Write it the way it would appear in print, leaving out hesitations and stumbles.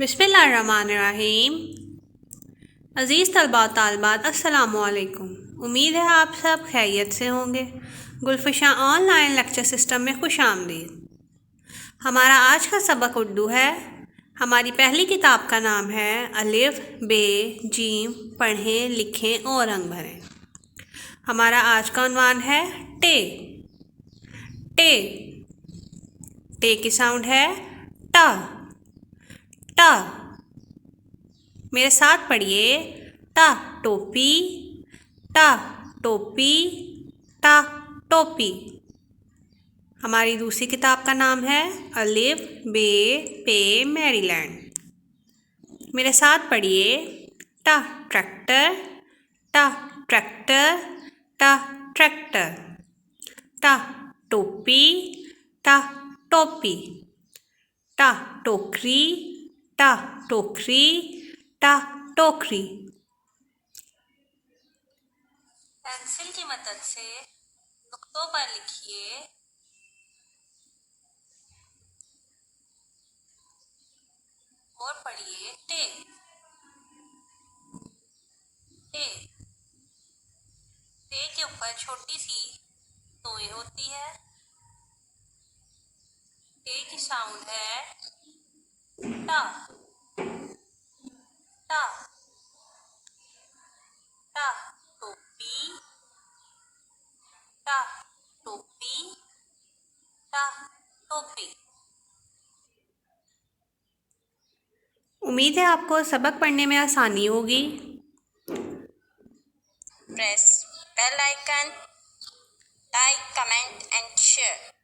बिस्मिल्लाहिर्रहमानिर्रहीम। अज़ीज़ तलबा तालिबात अस्सलामुअलैकुम। उम्मीद है आप सब खैरियत से होंगे। गुलफिशा ऑनलाइन लेक्चर सिस्टम में खुश आमदीद। हमारा आज का सबक उर्दू है। हमारी पहली किताब का नाम है अलिफ बे जीम पढ़ें लिखें और रंग भरें। हमारा आज का उन्वान है टे। टे टे की साउंड है टा। टा मेरे साथ पढ़िए। टा टोपी, टा टोपी, टा टोपी। हमारी दूसरी किताब का नाम है अलिफ बे पे मैरीलैंड। मेरे साथ पढ़िए। टा ट्रैक्टर, टा ट्रैक्टर, टा ट्रैक्टर। टा टोपी, टा टोपी। टा टोकरी, टा टोकरी, टा टोकरी। पेंसिल की मदद से नुक्तों पर लिखिए। और पढ़िए टे। टे टे के ऊपर छोटी सी तोय होती है। टे की साउंड है टा। टा टा टोपी, टा टोपी, टा टोपी। उम्मीद है आपको सबक पढ़ने में आसानी होगी। Press bell icon, like, comment and share.